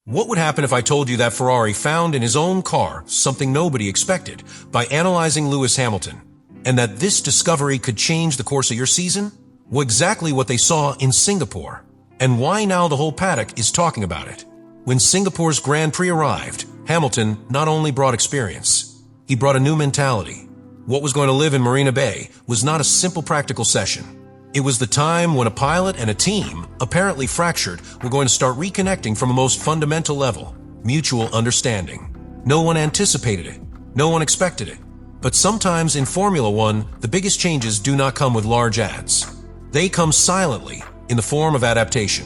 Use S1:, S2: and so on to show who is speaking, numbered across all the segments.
S1: What would happen if I told you that Ferrari found in his own car something nobody expected by analyzing Lewis Hamilton, and that this discovery could change the course of your season? Well, exactly what they saw in Singapore, and why now the whole paddock is talking about it. When Singapore's Grand Prix arrived, Hamilton not only brought experience, he brought a new mentality. What was going to live in Marina Bay was not a simple practical session. It was the time when a pilot and a team, apparently fractured, were going to start reconnecting from a most fundamental level, mutual understanding. No one anticipated it. No one expected it. But sometimes in Formula One, the biggest changes do not come with large ads. They come silently, in the form of adaptation.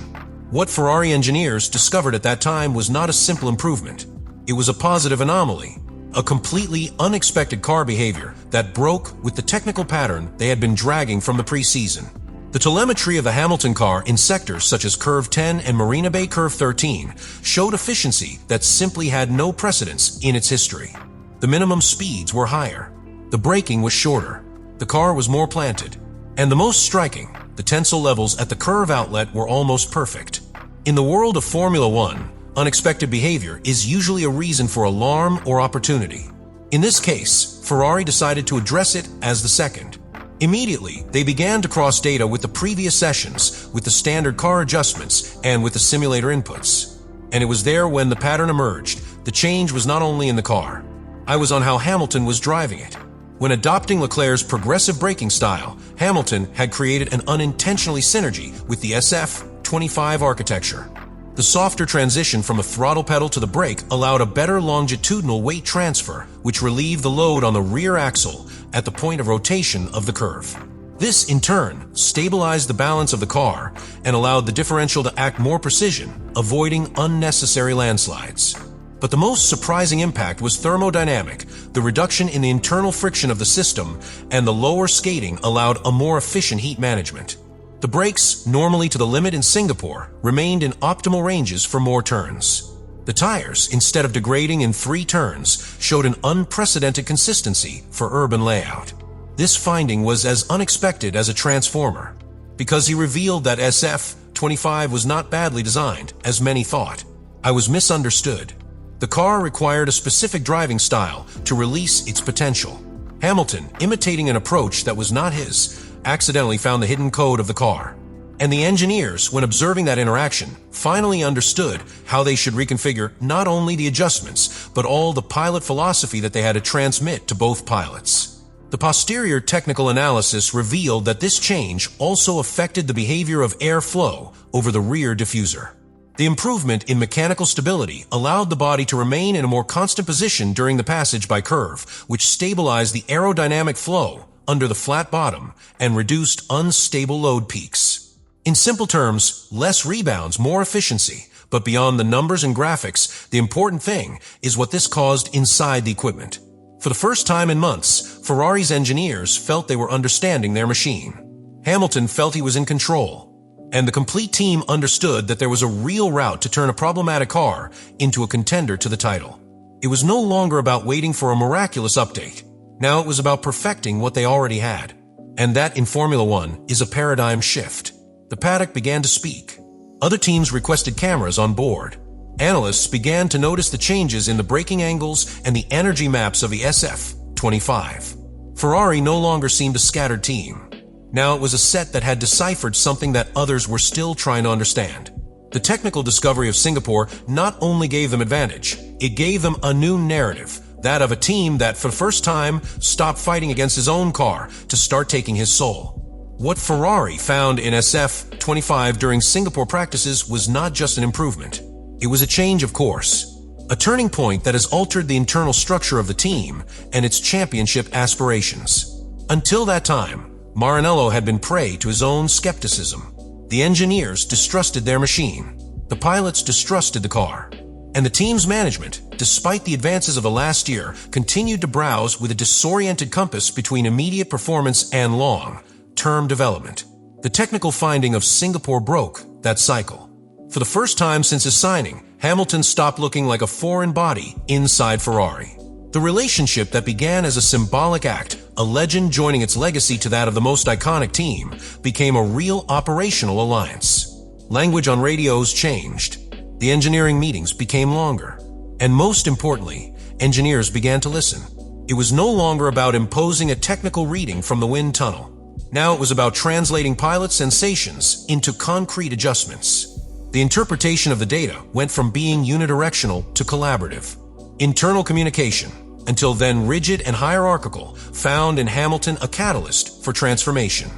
S1: What Ferrari engineers discovered at that time was not a simple improvement. It was a positive anomaly, a completely unexpected car behavior that broke with the technical pattern they had been dragging from the preseason. The telemetry of the Hamilton car in sectors such as Curve 10 and Marina Bay Curve 13 showed efficiency that simply had no precedence in its history. The minimum speeds were higher, the braking was shorter, the car was more planted, and the most striking, the tensile levels at the curve outlet were almost perfect. In the world of Formula One, unexpected behavior is usually a reason for alarm or opportunity. In this case, Ferrari decided to address it as the second. Immediately, they began to cross data with the previous sessions, with the standard car adjustments, and with the simulator inputs. And it was there when the pattern emerged. The change was not only in the car. I was on how Hamilton was driving it. When adopting Leclerc's progressive braking style, Hamilton had created an unintentionally synergy with the SF25 architecture. The softer transition from a throttle pedal to the brake allowed a better longitudinal weight transfer, which relieved the load on the rear axle at the point of rotation of the curve. This, in turn, stabilized the balance of the car and allowed the differential to act more precision, avoiding unnecessary landslides. But the most surprising impact was thermodynamic. The reduction in the internal friction of the system and the lower skating allowed a more efficient heat management. The brakes, normally to the limit in Singapore, remained in optimal ranges for more turns. The tires, instead of degrading in 3 turns, showed an unprecedented consistency for urban layout. This finding was as unexpected as a transformer, because he revealed that SF25 was not badly designed, as many thought. I was misunderstood. The car required a specific driving style to release its potential. Hamilton, imitating an approach that was not his, accidentally found the hidden code of the car. And the engineers, when observing that interaction, finally understood how they should reconfigure not only the adjustments, but all the pilot philosophy that they had to transmit to both pilots. The posterior technical analysis revealed that this change also affected the behavior of airflow over the rear diffuser. The improvement in mechanical stability allowed the body to remain in a more constant position during the passage by curve, which stabilized the aerodynamic flow under the flat bottom and reduced unstable load peaks. In simple terms, less rebounds, more efficiency, but beyond the numbers and graphics, the important thing is what this caused inside the equipment. For the first time in months, Ferrari's engineers felt they were understanding their machine. Hamilton felt he was in control, and the complete team understood that there was a real route to turn a problematic car into a contender to the title. It was no longer about waiting for a miraculous update. Now it was about perfecting what they already had. And that, in Formula One, is a paradigm shift. The paddock began to speak. Other teams requested cameras on board. Analysts began to notice the changes in the braking angles and the energy maps of the SF25. Ferrari no longer seemed a scattered team. Now it was a set that had deciphered something that others were still trying to understand. The technical discovery of Singapore not only gave them advantage, it gave them a new narrative, that of a team that for the first time stopped fighting against his own car to start taking his soul. What Ferrari found in SF25 during Singapore practices was not just an improvement. It was a change of course, a turning point that has altered the internal structure of the team and its championship aspirations. Until that time, Maranello had been prey to his own skepticism. The engineers distrusted their machine. The pilots distrusted the car. And the team's management, despite the advances of the last year, continued to browse with a disoriented compass between immediate performance and long-term development. The technical finding of Singapore broke that cycle. For the first time since his signing, Hamilton stopped looking like a foreign body inside Ferrari. The relationship that began as a symbolic act, a legend joining its legacy to that of the most iconic team, became a real operational alliance. Language on radios changed. The engineering meetings became longer. And most importantly, engineers began to listen. It was no longer about imposing a technical reading from the wind tunnel. Now it was about translating pilot sensations into concrete adjustments. The interpretation of the data went from being unidirectional to collaborative. Internal communication, until then rigid and hierarchical, found in Hamilton a catalyst for transformation.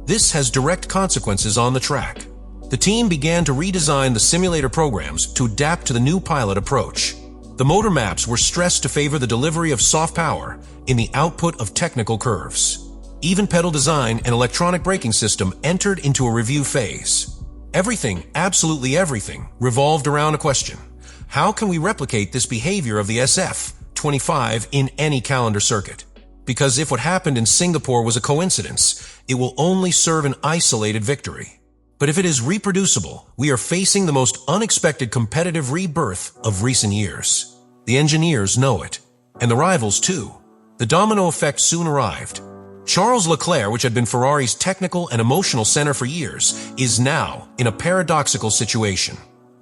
S1: This has direct consequences on the track. The team began to redesign the simulator programs to adapt to the new pilot approach. The motor maps were stressed to favor the delivery of soft power in the output of technical curves. Even pedal design and electronic braking system entered into a review phase. Everything, absolutely everything, revolved around a question. How can we replicate this behavior of the SF-25 in any calendar circuit? Because if what happened in Singapore was a coincidence, it will only serve an isolated victory. But if it is reproducible, we are facing the most unexpected competitive rebirth of recent years. The engineers know it, and the rivals too. The domino effect soon arrived. Charles Leclerc, which had been Ferrari's technical and emotional center for years, is now in a paradoxical situation.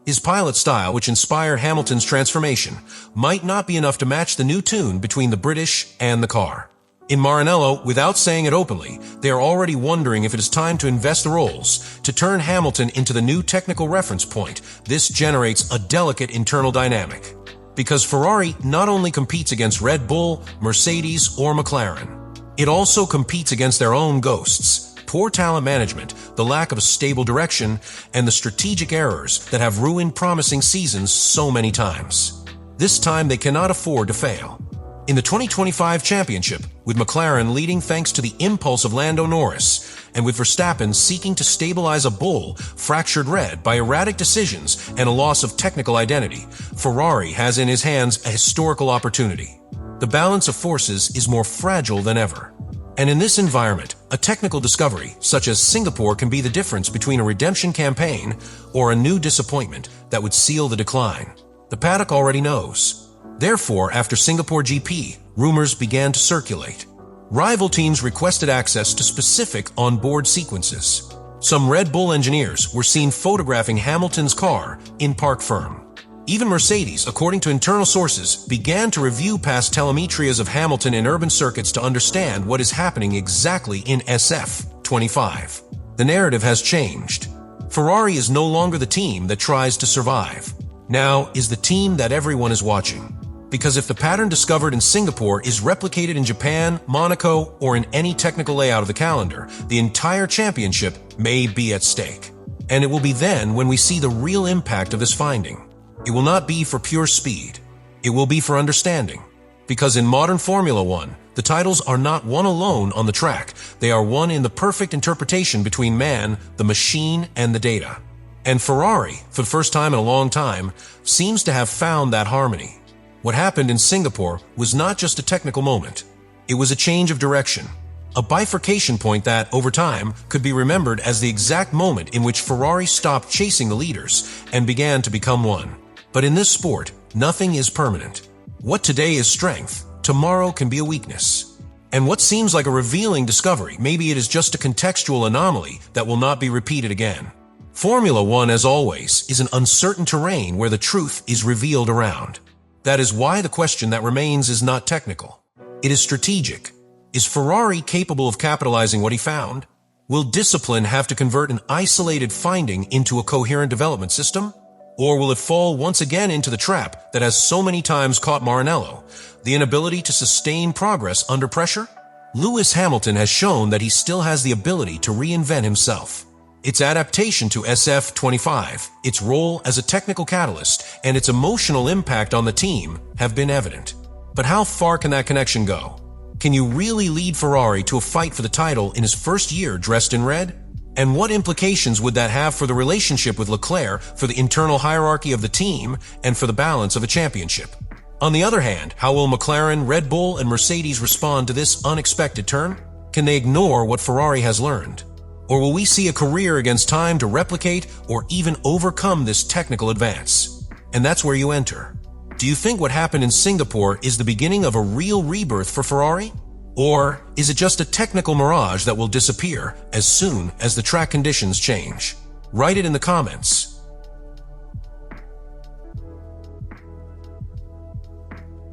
S1: His pilot style, which inspired Hamilton's transformation, might not be enough to match the new tune between the British and the car. In Maranello, without saying it openly, they are already wondering if it is time to invest the roles, to turn Hamilton into the new technical reference point. This generates a delicate internal dynamic. Because Ferrari not only competes against Red Bull, Mercedes, or McLaren, it also competes against their own ghosts. Poor talent management, the lack of a stable direction, and the strategic errors that have ruined promising seasons so many times. This time they cannot afford to fail. In the 2025 championship, with McLaren leading thanks to the impulse of Lando Norris, and with Verstappen seeking to stabilize a bull fractured red by erratic decisions and a loss of technical identity, Ferrari has in his hands a historical opportunity. The balance of forces is more fragile than ever. And in this environment, a technical discovery such as Singapore can be the difference between a redemption campaign or a new disappointment that would seal the decline. The paddock already knows. Therefore, after Singapore GP, rumors began to circulate. Rival teams requested access to specific on-board sequences. Some Red Bull engineers were seen photographing Hamilton's car in park firm. Even Mercedes, according to internal sources, began to review past telemetrias of Hamilton in urban circuits to understand what is happening exactly in SF-25. The narrative has changed. Ferrari is no longer the team that tries to survive. Now is the team that everyone is watching. Because if the pattern discovered in Singapore is replicated in Japan, Monaco, or in any technical layout of the calendar, the entire championship may be at stake. And it will be then when we see the real impact of this finding. It will not be for pure speed. It will be for understanding. Because in modern Formula One, the titles are not won alone on the track. They are won in the perfect interpretation between man, the machine, and the data. And Ferrari, for the first time in a long time, seems to have found that harmony. What happened in Singapore was not just a technical moment. It was a change of direction. A bifurcation point that, over time, could be remembered as the exact moment in which Ferrari stopped chasing the leaders and began to become one. But in this sport, nothing is permanent. What today is strength, tomorrow can be a weakness. And what seems like a revealing discovery, maybe it is just a contextual anomaly that will not be repeated again. Formula One, as always, is an uncertain terrain where the truth is revealed around. That is why the question that remains is not technical. It is strategic. Is Ferrari capable of capitalizing what he found? Will discipline have to convert an isolated finding into a coherent development system? Or will it fall once again into the trap that has so many times caught Maranello, the inability to sustain progress under pressure? Lewis Hamilton has shown that he still has the ability to reinvent himself. Its adaptation to SF-25, its role as a technical catalyst, and its emotional impact on the team have been evident. But how far can that connection go? Can you really lead Ferrari to a fight for the title in his first year dressed in red? And what implications would that have for the relationship with Leclerc, for the internal hierarchy of the team, and for the balance of a championship? On the other hand, how will McLaren, Red Bull, and Mercedes respond to this unexpected turn? Can they ignore what Ferrari has learned? Or will we see a career against time to replicate or even overcome this technical advance? And that's where you enter. Do you think what happened in Singapore is the beginning of a real rebirth for Ferrari? Or is it just a technical mirage that will disappear as soon as the track conditions change? Write it in the comments.